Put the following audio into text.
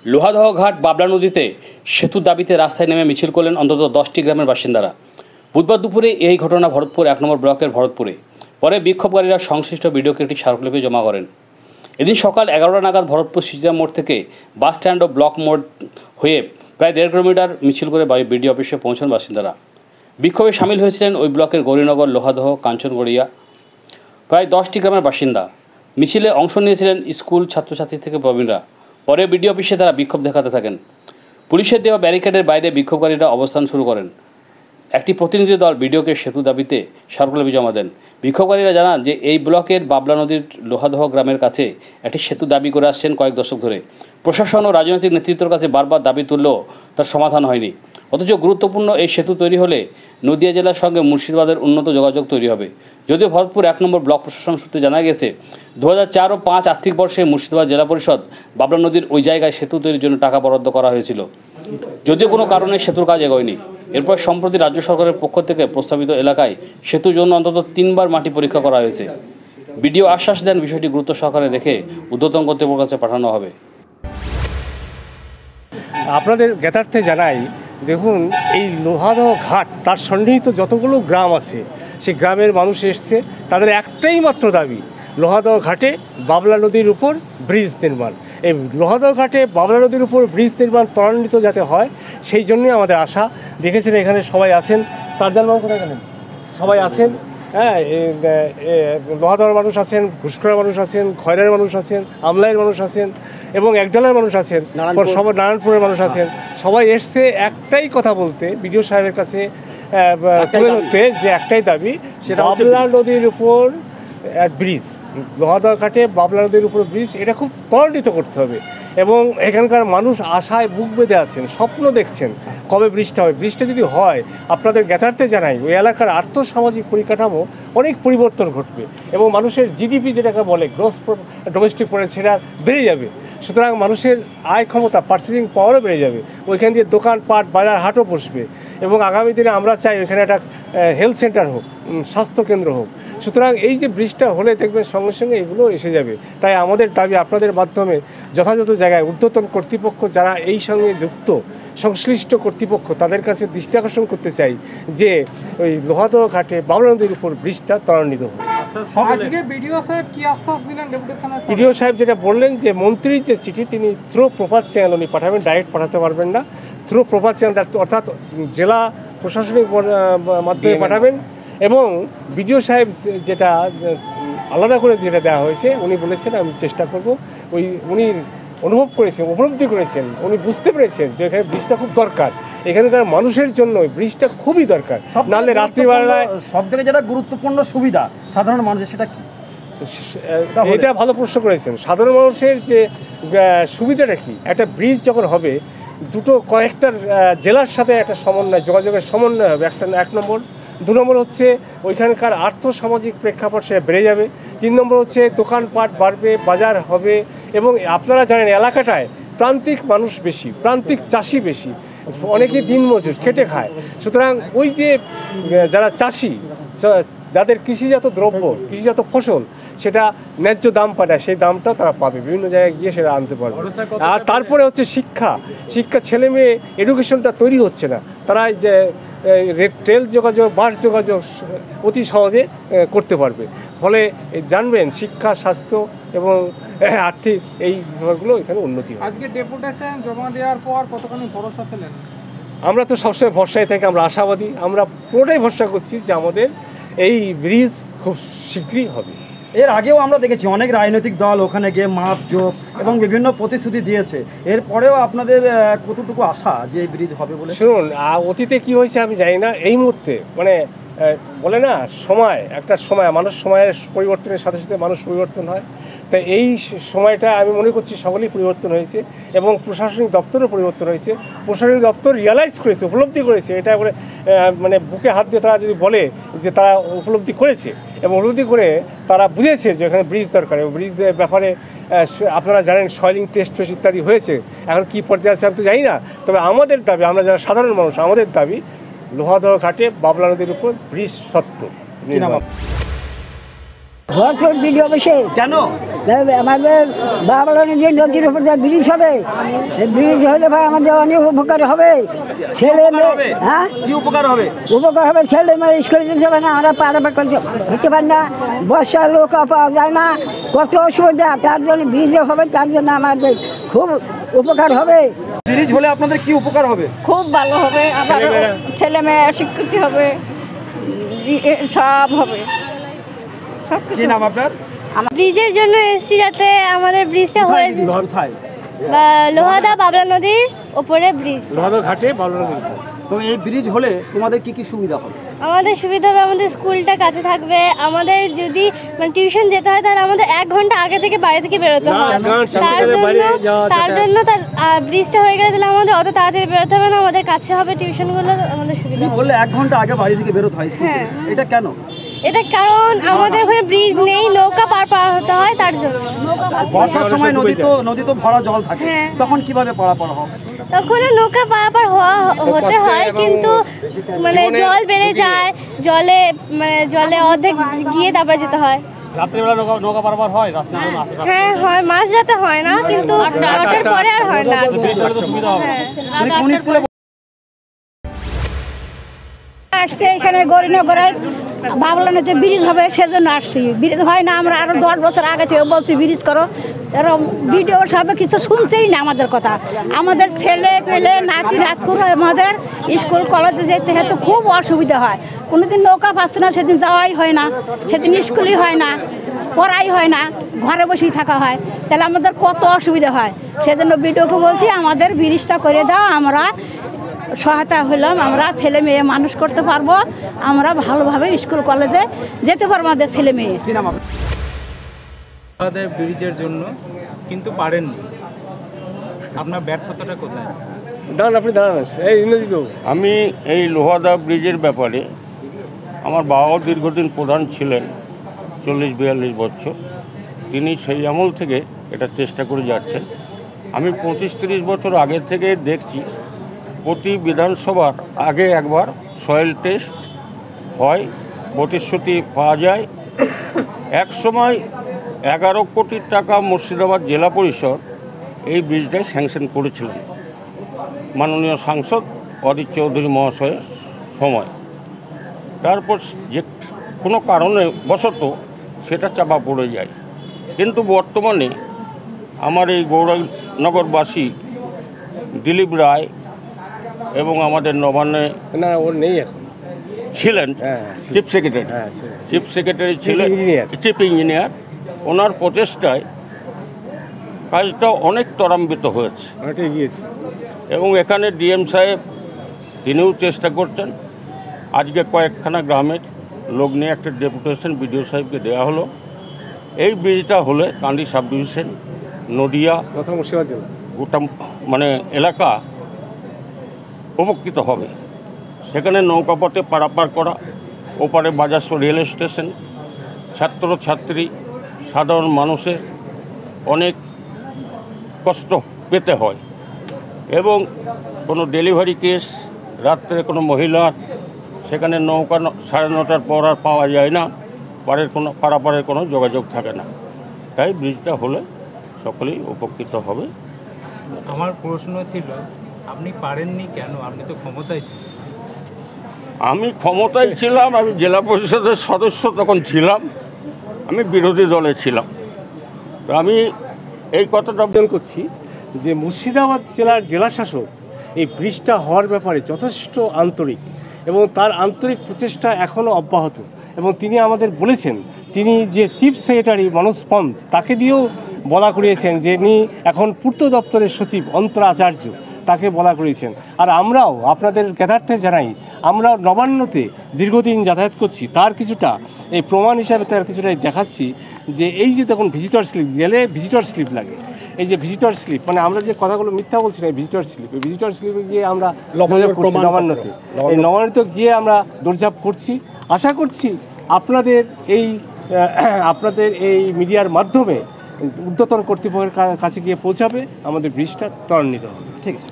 লোহাদহ ঘাট বাবলা নদীতে সেতুর দাবিতে রাস্তায় নেমে মিছিল করলেন অন্তত 10টি গ্রামের বাসিন্দারা। বুধবার দুপুরে এই ঘটনা ভরতপুর 1 নম্বর ব্লকের ভরতপুরে। পরে বিক্ষোভকারীরা সংশ্লিষ্ট ভিডিওকে একটি স্মারকলিপি জমা করেন। এদিন সকাল 11টা নাগাদ ভরতপুর সিজা মোড় থেকে বাস স্ট্যান্ড ও ব্লক মোড় হয়ে প্রায় 1.5 কিলোমিটার মিছিল করে বিডিও অফিসে পৌঁছান বাসিন্দারা। বিক্ষোভে সামিল হয়েছিলেন ওই ব্লকের গৌরীনগর, লোহাদহ, কাঞ্চনগড়িয়া প্রায় 10টি গ্রামের বাসিন্দা। মিছিলে অংশ নিয়েছিলেন স্কুল ছাত্রছাত্রী থেকে প্রবীণরা। পরে বিডিও অফিসে তারা বিক্ষোভ দেখাতে থাকেন। পুলিশের দেওয়া ব্যারিকেডের বাইরে বিক্ষোভকারীরা অবস্থান শুরু করেন। একটি প্রতিনিধি দল বিডিওকে সেতু দাবিতে স্মারকলিপি জমা দেন। বিক্ষোভকারীরা জানান যে এই ব্লকের বাবলা নদীর লোহাদহ গ্রামের কাছে একটি সেতু দাবি করে আসছেন কয়েক দশক ধরে। প্রশাসন ও রাজনৈতিক নেতৃত্বের কাছে বারবার দাবি তুললেও তার সমাধান হয়নি। অথচ গুরুত্বপূর্ণ এই সেতু তৈরি হলে নদিয়া জেলার সঙ্গে মুর্শিদাবাদের উন্নত যোগাযোগ তৈরি হবে। যদিও ভরতপুর 1 নম্বর ব্লক প্রশাসন সূত্রে জানা গেছে 2004 ও 2005 আর্থিক বর্ষে মুর্শিদাবাদ জেলা পরিষদ বাবলা নদীর ওই জায়গায় সেতু তৈরির জন্য টাকা বরাদ্দ করা হয়েছিল, যদিও কোনো কারণে সেতুর কাজ এগোয়নি। এরপর সম্প্রতি রাজ্য সরকারের পক্ষ থেকে প্রস্তাবিত এলাকায় সেতুর জন্য অন্তত 3বার মাটি পরীক্ষা করা হয়েছে। বিডিও আশ্বাস দেন বিষয়টি গুরুত্ব সহকারে দেখে ঊর্ধ্বতন কর্তৃপক্ষের কাছে পাঠানো হবে। আপনাদের জ্ঞাতার্থে জানাই, দেখুন এই লোহাদহ ঘাট তার সন্নিহিত যতগুলো গ্রাম আছে সেই গ্রামের মানুষ এসছে, তাদের একটাই মাত্র দাবি লোহাদহ ঘাটে বাবলা নদীর উপর ব্রিজ নির্মাণ। এই লোহাদহ ঘাটে বাবলা নদীর উপর ব্রিজ নির্মাণ ত্বরান্বিত যাতে হয় সেই জন্যই আমাদের আশা। দেখেছেন এখানে সবাই আছেন, তারজান বাবু কোথায় গেলেন, সবাই আছেন, হ্যাঁ, লোহাদহর মানুষ আছেন, ঘুষখোরার মানুষ আছেন, খয়রার মানুষ আছেন, আমলাইয়ের মানুষ আছেন এবং একডালার মানুষ আছেন, সবাই নারায়ণপুরের মানুষ আছেন। সবাই এসছে একটাই কথা বলতে, বিডিও সাহেবের কাছে তুলে ধরতে যে একটাই দাবি সেটা বাবলা নদীর উপর ব্রিজ, লোহাদহ ঘাটে বাবলা নদীর উপর ব্রিজ, এটা খুব ত্বরান্বিত করতে হবে। এবং এখানকার মানুষ আশায় বুক বেঁধে আছেন, স্বপ্ন দেখছেন কবে ব্রিজটা হবে। ব্রিজটা যদি হয়, আপনাদের জ্ঞাতার্থে জানাই, ওই এলাকার আর্থসামাজিক পরিকাঠামো অনেক পরিবর্তন ঘটবে এবং মানুষের জিডিপি যেটাকে বলে গ্রস ডোমেস্টিক প্রোডাক্ট সেটা বেড়ে যাবে। সুতরাং মানুষের আয় ক্ষমতা, পার্চেসিং পাওয়ারও বেড়ে যাবে। ওইখান দিয়ে দোকানপাট, বাজার হাটও বসবে এবং আগামী দিনে আমরা চাই ওইখানে একটা হেলথ সেন্টার হোক, স্বাস্থ্যকেন্দ্র হোক। সুতরাং এই যে ব্রিজটা হলে দেখবেন সঙ্গে সঙ্গে এগুলো এসে যাবে। তাই আমাদের দাবি আপনাদের মাধ্যমে যথাযথ জায়গায় ঊর্ধ্বতন কর্তৃপক্ষ যারা এই সঙ্গে যুক্ত, সংশ্লিষ্ট কর্তৃপক্ষ, তাদের কাছে দৃষ্টি আকর্ষণ করতে চাই যে ওই লোহাদহ ঘাটে বাবলা নদীর উপর ব্রিজটা ত্বরান্বিত হবে। বিডিও সাহেব যেটা বললেন যে মন্ত্রীর যে চিঠি তিনি থ্রু প্রপার চ্যানেল উনি পাঠাবেন, ডাইরেক্ট পাঠাতে পারবেন না, থ্রু প্রপার চ্যানেল অর্থাৎ জেলা প্রশাসনিক মাধ্যমে পাঠাবেন। এবং বিডিও সাহেব যেটা আলাদা করে যেটা দেওয়া হয়েছে উনি বলেছেন আমি চেষ্টা করব, উনি অনুভব করেছেন, উপলব্ধি করেছেন, উনি বুঝতে পেরেছেন যে এখানে ব্রিজটা খুব দরকার, এখানকার মানুষের জন্য ব্রিজটা খুবই দরকার। নাহলে রাত্রিবেলায় সব থেকে যেটা গুরুত্বপূর্ণ সুবিধা সাধারণ মানুষের, সেটা কি? এটা ভালো প্রশ্ন করেছেন। সাধারণ মানুষের যে সুবিধাটা কি, একটা ব্রিজ যখন হবে কয়েকটা জেলার সাথে একটা সমন্বয়, যোগাযোগের সমন্বয় হবে, 1 নম্বর। 2 নম্বর হচ্ছে ওইখানকার আর্থসামাজিক প্রেক্ষাপট সেটা বেড়ে যাবে। 3 নম্বর হচ্ছে দোকানপাট বাড়বে, বাজার হবে। এবং আপনারা জানেন এলাকাটায় প্রান্তিক মানুষ বেশি, প্রান্তিক চাষি বেশি, অনেকে দিনমজুর খেটে খায়। সুতরাং ওই যে যারা চাষি, যাদের কৃষিজাত দ্রব্য, কৃষিজাত ফসল সেটা ন্যায্য দাম পায়, সেই দামটা তারা পাবে, বিভিন্ন জায়গায় গিয়ে সেটা আনতে পারবে। আর তারপরে হচ্ছে শিক্ষা, ছেলে মেয়ে এডুকেশনটা তৈরি হচ্ছে না, তারা যে রেল যোগাযোগ, বাস যোগাযোগ অতি সহজে করতে পারবে। ফলে জানবেন শিক্ষা, স্বাস্থ্য এবং আর্থিক এই বিভাগগুলো এখানে উন্নতি হবে। আজকে ডেপুটেশন জমা দেওয়ার পর কতখানি ভরসা পেলেন? আমরা তো সবসময় ভরসায় থাকি, আমরা আশাবাদী, আমরা পুরোটাই ভরসা করছি যে আমাদের এই ব্রিজ খুব শীঘ্রই হবে। এর আগেও আমরা দেখেছি অনেক রাজনৈতিক দল ওখানে গিয়ে মাপজোক এবং বিভিন্ন প্রতিশ্রুতি দিয়েছে, এরপরেও আপনাদের কতটুকু আশা যে এই ব্রিজ হবে বলে? শুনুন, অতীতে কি হয়েছে আমি জানি না, এই মুহূর্তে মানে বলে না একটা সময় মানুষ সময়ের পরিবর্তনের সাথে সাথে মানুষ পরিবর্তন হয়। তাই এই সময়টা আমি মনে করছি সকলেই পরিবর্তন হয়েছে এবং প্রশাসনিক দপ্তরও পরিবর্তন হয়েছে। প্রশাসনিক দপ্তর রিয়ালাইজ করেছে, উপলব্ধি করেছে, এটা বলে মানে বুকে হাত দিয়ে তারা যদি বলে যে তারা উপলব্ধি করেছে এবং উপলব্ধি করে তারা বুঝেছে যে এখানে ব্রিজ দরকার। এবং ব্রিজের ব্যাপারে আপনারা জানেন সয়েলিং টেস্ট ইত্যাদি হয়েছে, এখন কী পর্যায়ে আছে আমি তো জানি না। তবে আমাদের দাবি, আমরা যারা সাধারণ মানুষ, আমাদের দাবি লোহাদহ ঘাটে বাবলা নদীর উপর ব্রিজ সত্য। ভরপুর ব্রিজ হবে সে কেন? আমাদের বাবলা নদীর উপর যে ব্রিজ হবে, সেই ব্রিজ হলে ভাই আমাদের অনেক উপকার হবে। ছেলে মেয়ে, হ্যাঁ কি উপকার হবে? উপকার হবে, ছেলে মেয়ে স্কুলে যেতে পারে না, আমরা পারাপার করতে হতে পারি না, বর্ষার লোক পাওয়া যায় না, কত অসুবিধা। তার জন্য ব্রিজ হবে, তার জন্য আমাদের খুব উপকার হবে। ব্রিজ হলে আপনাদের কি উপকার হবে? খুব ভালো হবে, আবার ছেলে মেয়ে শিক্ষিত হবে, সব হবে। কি নাম আপনার? ব্রিজের জন্য এসেছি, যাতে আমাদের ব্রিজটা হয়ে কোথায়? লোহাদা বাবলা নদীর ওপরে ব্রিজ। লোহাদা ঘাটে বাবলা নদী। তো এই ব্রিজ হলে তোমাদের কি কি সুবিধা হবে? আমাদের সুবিধা হবে, আমাদের স্কুলটা কাছে থাকবে। আমাদের যদি মানে টিউশন যেতে হয় তাহলে আমাদের 1 ঘন্টা আগে থেকে বাড়ি থেকে বেরোতে হয়। তার জন্য ব্রিজটা হয়ে গেলে তাহলে আমাদের অত তাড়াতাড়ি বেরোতে হবে না, আমাদের কাছে হবে টিউশনগুলো, আমাদের সুবিধা হবে। বললে 1 ঘন্টা আগে বাড়ি থেকে বেরোতে হয়। হ্যাঁ। এটা কেন? এটা কারণ আমাদের ওখানে ব্রিজ নেই, নৌকা পার হতে হয়, তার জন্য। বর্ষার সময় নদী তো ভরা জল থাকে, হ্যাঁ। তখন কিভাবে পারাপার হবে? তখন নৌকা পারাপার হতে হয়, কিন্তু মানে জল বেড়ে যায়, জলে অর্ধেক গিয়ে তারপরে যেতে হয়। রাত্রিবেলা নৌকা পারাপার হয়? হ্যাঁ হয়, মাঝরাতে হয় না, কিন্তু 8টার পরে আর হয় না। হ্যাঁ। কোন স্কুলে আসছে এখানে গৌরীনগরে বাবলা নদীতে ব্রিজ হবে, সেজন্য আসছি। ব্রিজ হয় না, আমরা আরো 10 বছর আগে থেকে বলছি ব্রিজ করো, এরকম ভিডিও সবে কিছু শুনছেই না আমাদের কথা। আমাদের ছেলে পেলে নাতি নাতকুর আমাদের স্কুল কলেজে যেতে হেতু খুব অসুবিধা হয়। কোনোদিন নৌকা পাচ্ছে না, সেদিন যাওয়াই হয় না, সেদিন স্কুলই হয় না, পড়াই হয় না, ঘরে বসেই থাকা হয়। তাহলে আমাদের কত অসুবিধা হয়। সেজন্য ভিডিওকে বলছি আমাদের ব্রিজটা করে দাও, আমরা সহায়তা হলাম, আমরা ছেলে মেয়ে মানুষ করতে পারবো, আমরা ভালোভাবে স্কুল কলেজে যেতে পারবো আমাদের ছেলে মেয়ে। কি নাম আপনার? আমাদের ব্রিজের জন্য কিন্তু পারেননি, আপনার ব্যর্থতাটা কোথায়? দাঁড়ান, আপনি দাঁড়ান। এই ইন্দ্রজিৎ, আমি এই লোহাদা ব্রিজের ব্যাপারে আমার বাবাও দীর্ঘদিন প্রধান ছিলেন, 40-42 বছর। তিনি সেই আমল থেকে এটা চেষ্টা করে যাচ্ছেন। আমি 25-30 বছর আগে থেকে দেখছি প্রতি বিধানসভার আগে একবার সয়েল টেস্ট হয়, প্রতিশ্রুতি পাওয়া যায়। এক সময় 11 কোটি টাকা মুর্শিদাবাদ জেলা পরিষদ এই ব্রিজটায় স্যাংশন করেছিলেন মাননীয় সাংসদ অদিত চৌধুরী মহাশয়ের সময়। তারপর যে কোনো কারণে বশত সেটা চাপা পড়ে যায়। কিন্তু বর্তমানে আমার এই গৌরনগরবাসী দিলীপ রায় এবং আমাদের নবান্নে না ওর নেই এখন, ছিলেন চিফ সেক্রেটারি ছিলেন, চিফ ইঞ্জিনিয়ার। ওনার প্রচেষ্টায় কাজটা অনেক ত্বরান্বিত হয়েছে এবং এখানে ডিএম সাহেব তিনিও চেষ্টা করছেন। আজকে কয়েকখানা গ্রামের লোক নিয়ে একটা ডেপুটেশন বিডিও সাহেবকে দেওয়া হলো। এই ব্রিজটা হলে কান্দি সাব ডিভিশন, নদিয়া, গোটা মানে এলাকা উপকৃত হবে। সেখানে নৌকাপথে পারাপার করা, ওপারে বাজার রেল স্টেশন, ছাত্রছাত্রী সাধারণ মানুষের অনেক কষ্ট পেতে হয় এবং কোনো ডেলিভারি কেস, রাত্রে কোনো মহিলার সেখানে নৌকা 9:30টার পর আর পাওয়া যায় না, পারাপারের কোনো যোগাযোগ থাকে না। তাই ব্রিজটা হলে সকলেই উপকৃত হবে। আমার প্রশ্ন ছিল, আপনি পারেননি কেন? আপনি তো ক্ষমতায় ছিলেন। আমি ক্ষমতায় ছিলাম, আমি জেলা পরিষদের সদস্য তখন ছিলাম, আমি বিরোধী দলে ছিলাম। তো আমি এই কথাটা করছি যে মুর্শিদাবাদ জেলার জেলাশাসক এই ব্রিজটা হওয়ার ব্যাপারে যথেষ্ট আন্তরিক এবং তার আন্তরিক প্রচেষ্টা এখনও অব্যাহত। এবং তিনি আমাদের বলেছেন, তিনি যে চিফ সেক্রেটারি মনোজ পন্ত তাকে দিয়েও বলা করিয়েছেন, যে ইনি এখন পূর্ত দপ্তরের সচিব অন্তরা আচার্য, তাকে বলা করিয়েছেন। আর আমরাও আপনাদের জ্ঞাতার্থে জানাই, আমরা নবান্নতে দীর্ঘদিন যাতায়াত করছি, তার কিছুটা এই প্রমাণ হিসাবে তার কিছুটা দেখাচ্ছি। যে এই যে দেখুন ভিজিটর স্লিপ, গেলে ভিজিটর স্লিপ লাগে, এই যে ভিজিটর স্লিপ, মানে আমরা যে কথাগুলো মিথ্যা বলছি না, ভিজিটর স্লিপ, এই ভিজিটর স্লিপে গিয়ে আমরা নবান্নতে, এই নবান্নতে গিয়ে আমরা দৌড়ঝাঁপ করছি। আশা করছি আপনাদের এই মিডিয়ার মাধ্যমে ঊর্ধ্বতন কর্তৃপক্ষের কাছে গিয়ে পৌঁছাবে, আমাদের ব্রিজটা ত্বরান্বিত হবে। ঠিক আছে।